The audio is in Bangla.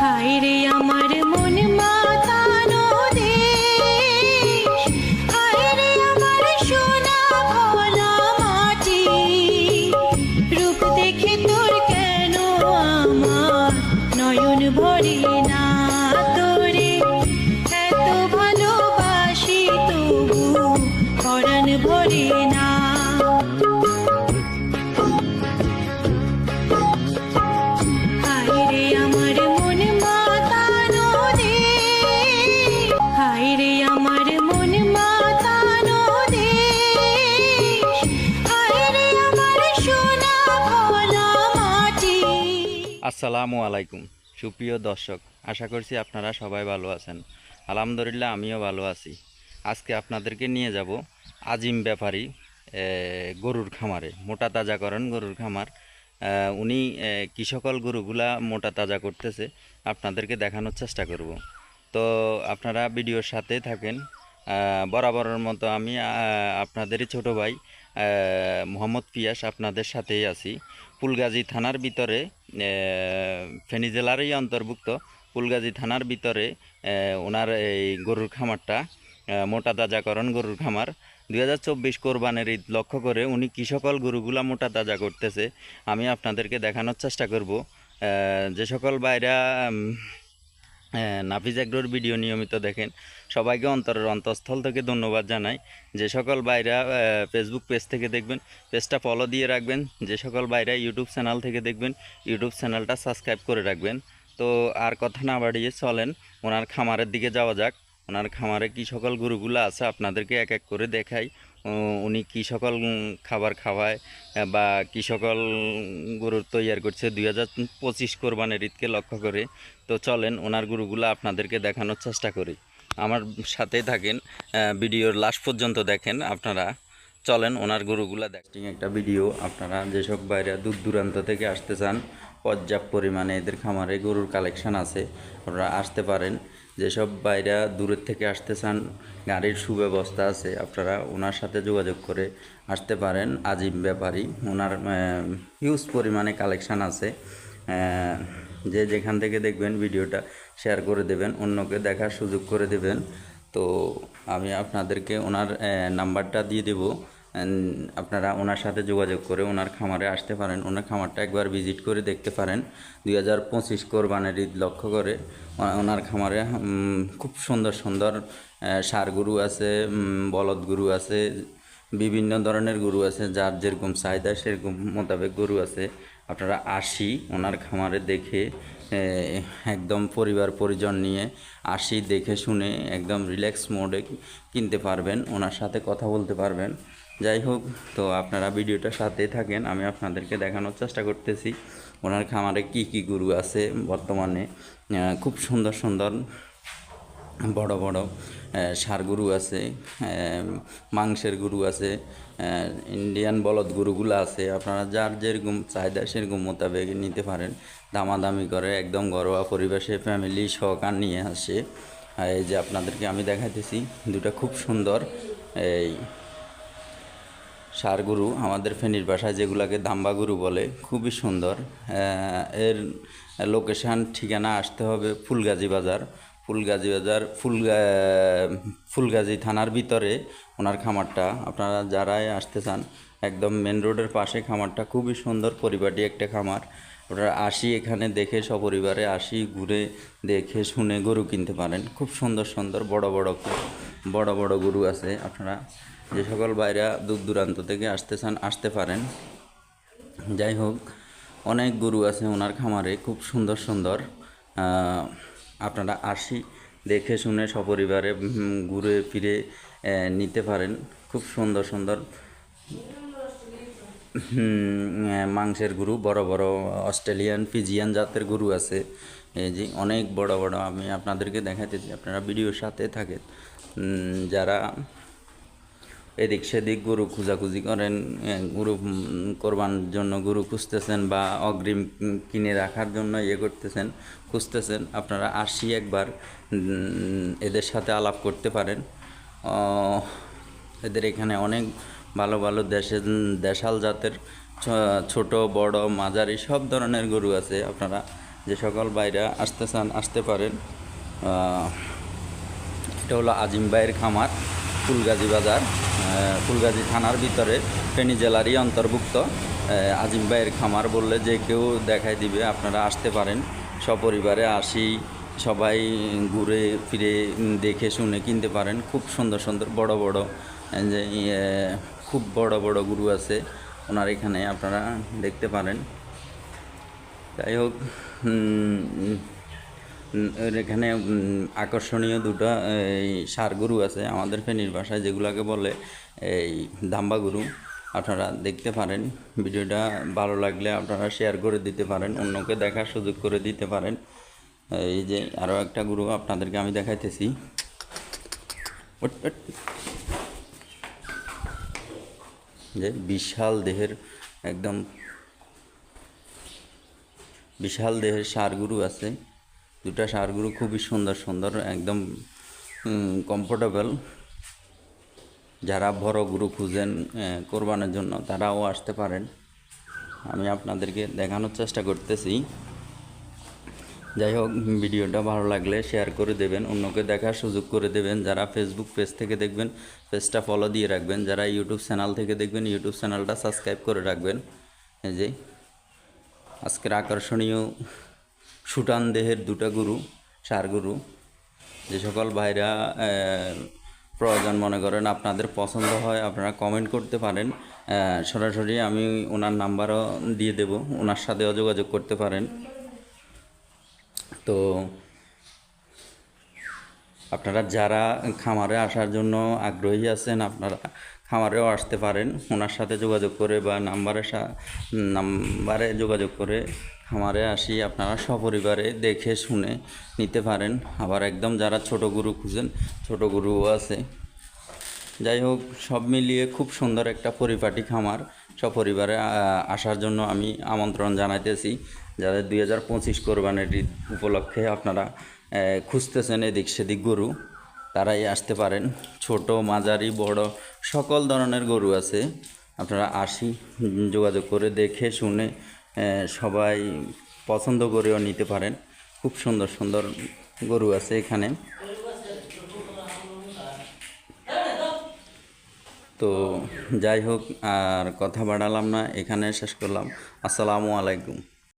হায় রে আমার মন মাতানো দেশ, হায় রে আমার সোনা ভোলা মাটি, রূপ দেখে তোর কেন আমার নয়ন ভরে না, তোরে এত ভালোবাসি তবু পরাণ ভরে না। হায় রে আমার মন মাতানো দেশ, হায় রে আমার মন মাতানো দেশ, হায় রে আমার সোনা ভোলা মাটি। আসসালামু আলাইকুম সুপ্রিয় দর্শক, আশা করছি আপনারা সবাই ভালো আছেন। আলহামদুলিল্লাহ আমিও ভালো আছি। আজকে আপনাদেরকে নিয়ে যাব আজিম ব্যাপারী গরুর খামারে, মোটা তাজাকরণ গরুর খামার। উনি কী সকল গরুগুলা মোটা তাজা করতেছে আপনাদেরকে দেখানোর চেষ্টা করব। তো আপনারা ভিডিওর সাথে থাকেন। বরাবরের মতো আমি আপনাদেরই ছোট ভাই মোহাম্মদ পিয়াস আপনাদের সাথেই আছি। ফুলগাজী থানার ভিতরে, ফেনী জেলারই অন্তর্ভুক্ত ফুলগাজী থানার ভিতরে ওনার এই গরুর খামারটা, মোটা তাজাকরণ গরুর খামার। 2024 কোরবানের ঈদ লক্ষ্য করে উনি কী সকল গরুগুলা মোটা তাজা করতেছে আমি আপনাদেরকে দেখানোর চেষ্টা করব। যে সকল ভাইরা নাফিজ এগ্রোর ভিডিও নিয়মিত দেখেন সবাইকে অন্তরের অন্তঃস্থল থেকে ধন্যবাদ জানাই। যে সকল ভাইরা ফেসবুক পেজ থেকে দেখবেন পেজটা ফলো দিয়ে রাখবেন, যে সকল ভাইরা ইউটিউব চ্যানেল থেকে দেখবেন ইউটিউব চ্যানেলটা সাবস্ক্রাইব করে রাখবেন। তো আর কথা না বাড়িয়ে চলেন ওনার খামারের দিকে যাওয়া যাক। ওনার খামারে কী সকল গরুগুলো আছে আপনাদেরকে এক এক করে দেখাই। উনি কী সকল খাবার খাওয়ায় বা কী সকল গরুর তৈয়ার করছে 2025 কোরবানের ঈদকে লক্ষ্য করে। তো চলেন ওনার গরুগুলো আপনাদেরকে দেখানোর চেষ্টা করি, আমার সাথেই থাকেন, ভিডিওর লাস্ট পর্যন্ত দেখেন আপনারা। চলেন ওনার গরুগুলা দেখেন। একটা ভিডিও, আপনারা যেসব বাইরে দূর দূরান্ত থেকে আসতে চান পর্যাপ্ত পরিমাণে এদের খামারে গরুর কালেকশান আছে, আপনারা আসতে পারেন। যেসব বাইরা দূরের থেকে আসতে চান গাড়ির সুব্যবস্থা আছে, আপনারা ওনার সাথে যোগাযোগ করে আসতে পারেন। আজিম ব্যাপারী, ওনার হিউজ পরিমাণে কালেকশান আছে। যে যেখান থেকে দেখবেন ভিডিওটা শেয়ার করে দেবেন, অন্যকে দেখার সুযোগ করে দেবেন। তো আমি আপনাদেরকে ওনার নাম্বারটা দিয়ে দেব, আপনারা ওনার সাথে যোগাযোগ করে ওনার খামারে আসতে পারেন। ওনার খামারটা একবার ভিজিট করে দেখতে পারেন। 2025 কোরবানের ঈদ লক্ষ্য করে ওনার খামারে খুব সুন্দর সুন্দর ষাঁড় গরু আছে, বলদ গরু আছে, বিভিন্ন ধরনের গরু আছে, যার যেরকম চাহিদা সেরকম মোতাবেক গরু আছে। আপনারা আসি ওনার খামারে দেখে একদম পরিবার পরিজন নিয়ে আসি, দেখে শুনে একদম রিল্যাক্স মোডে কিনতে পারবেন, ওনার সাথে কথা বলতে পারবেন। যাই হোক, তো আপনারা ভিডিওটার সাথেই থাকেন, আমি আপনাদেরকে দেখানোর চেষ্টা করতেছি ওনার খামারে কি কি গরু আছে বর্তমানে। খুব সুন্দর সুন্দর বড় বড় ষাঁড় গরু আছে, মাংসের গরু আছে, ইন্ডিয়ান বলদ গরুগুলো আছে। আপনারা যার যেরকম চাহিদা সেরকম মোতাবেক নিতে পারেন, দামাদামি করে একদম ঘরোয়া পরিবেশে ফ্যামিলি সহকার নিয়ে আসে। এই যে আপনাদেরকে আমি দেখাইতেছি দুটা খুব সুন্দর এই ষাঁড় গরু, আমাদের ফেনীর ভাষায় যেগুলোকে দাম্বা গরু বলে, খুবই সুন্দর। এর লোকেশান ঠিকানা আসতে হবে ফুলগাজী বাজার, ফুলগাজী থানার ভিতরে ওনার খামারটা। আপনারা যারাই আসতে চান একদম মেন রোডের পাশে খামারটা, খুবই সুন্দর পরিপাটি একটা খামার। আপনারা আসি এখানে দেখে সপরিবারে আসি, ঘুরে দেখে শুনে গরু কিনতে পারেন। খুব সুন্দর সুন্দর বড় বড় গরু আছে। আপনারা যে সকল বাইরা দূর দূরান্ত থেকে আসতে চান আসতে পারেন। যাই হোক, অনেক গরু আছে ওনার খামারে, খুব সুন্দর সুন্দর। আপনারা আসি দেখে শুনে সপরিবারে ঘুরে ফিরে নিতে পারেন। খুব সুন্দর সুন্দর মাংসের গরু, বড় বড় অস্ট্রেলিয়ান ফিজিয়ান জাতের গরু আছে। এই যে অনেক বড় বড়, আমি আপনাদেরকে দেখাতেছি, আপনারা ভিডিওর সাথে থাকেন। যারা এদিক সেদিক গরু খোঁজাখুঁজি করেন, গরু কোরবানির জন্য গরু খুঁজতেছেন বা অগ্রিম কিনে রাখার জন্য করতেছেন খুঁজতেছেন, আপনারা আসি একবার এদের সাথে আলাপ করতে পারেন। এদের এখানে অনেক ভালো ভালো দেশাল জাতের ছোট বড় মাঝারি সব ধরনের গরু আছে। আপনারা যে সকল ভাইরা আসতে চান আসতে পারেন। এটা হলো আজিম ভাইয়ের খামার, ফুলগাজী বাজার, ফুলগাজী থানার ভিতরে, ফেনী জেলারই অন্তর্ভুক্ত। আজিম ভাইয়ের খামার বললে যে কেউ দেখাই দিবে। আপনারা আসতে পারেন, সপরিবারে আসি, সবাই ঘুরে ফিরে দেখে শুনে কিনতে পারেন। খুব সুন্দর সুন্দর বড় বড় যে খুব বড় বড় গরু আছে ওনার এখানে, আপনারা দেখতে পারেন। যাই হোক, এখানে আকর্ষণীয় দুটো এই ষাঁড় গরু আছে আমাদের ফেনীর ভাষায়, যেগুলোকে বলে এই দাম্বা গরু। আপনারা দেখতে পারেন। ভিডিওটা ভালো লাগলে আপনারা শেয়ার করে দিতে পারেন, অন্যকে দেখার সুযোগ করে দিতে পারেন। এই যে আরও একটা গরু আপনাদেরকে আমি দেখাইতেছি। যে বিশাল দেহের, একদম বিশাল দেহের ষাঁড় গরু আছে। দুটা ষাঁড় গরু খুবই সুন্দর সুন্দর, একদম কমফোর্টেবল। যারা বড় গরু খুঁজেন কোরবানের জন্য তারাও আসতে পারেন। আমি আপনাদেরকে দেখানোর চেষ্টা করতেছি। যাই হোক, ভিডিওটা ভালো লাগলে শেয়ার করে দেবেন, অন্যকে দেখার সুযোগ করে দেবেন। যারা ফেসবুক পেজ থেকে দেখবেন পেজটা ফলো দিয়ে রাখবেন, যারা ইউটিউব চ্যানেল থেকে দেখবেন ইউটিউব চ্যানেলটা সাবস্ক্রাইব করে রাখবেন। এই যে আজকের আকর্ষণীয় সুটান দেহের দুটো গরু, ষাঁড় গরু। যে সকল ভাইরা প্রয়োজন মনে করেন, আপনাদের পছন্দ হয়, আপনারা কমেন্ট করতে পারেন। সরাসরি আমি ওনার নাম্বারও দিয়ে দেব, ওনার সাথেও যোগাযোগ করতে পারেন। তো আপনারা যারা খামারে আসার জন্য আগ্রহী আছেন, আপনারা খামারেও আসতে পারেন ওনার সাথে যোগাযোগ করে, বা নাম্বারে যোগাযোগ করে খামারে আসি আপনারা সপরিবারে দেখে শুনে নিতে পারেন। আবার একদম যারা ছোট গরু খুঁজেন, ছোট গরুও আছে। যাই হোক, সব মিলিয়ে খুব সুন্দর একটা পরিপাটি খামার। সপরিবারে আসার জন্য আমি আমন্ত্রণ জানাইতেছি। যাদের 2025 কোরবানির ঈদ উপলক্ষে আপনারা খুঁজতেছেন এদিক সেদিক গরু, তারাই আসতে পারেন। ছোট, মাঝারি, বড় সকল ধরনের গরু আছে। আপনারা আসি, যোগাযোগ করে দেখে শুনে সবাই পছন্দ করেও নিতে পারেন। খুব সুন্দর সুন্দর গরু আছে এখানে। তো যাই হোক, আর কথা বাড়ালাম না, এখানে শেষ করলাম। আসসালামু আলাইকুম।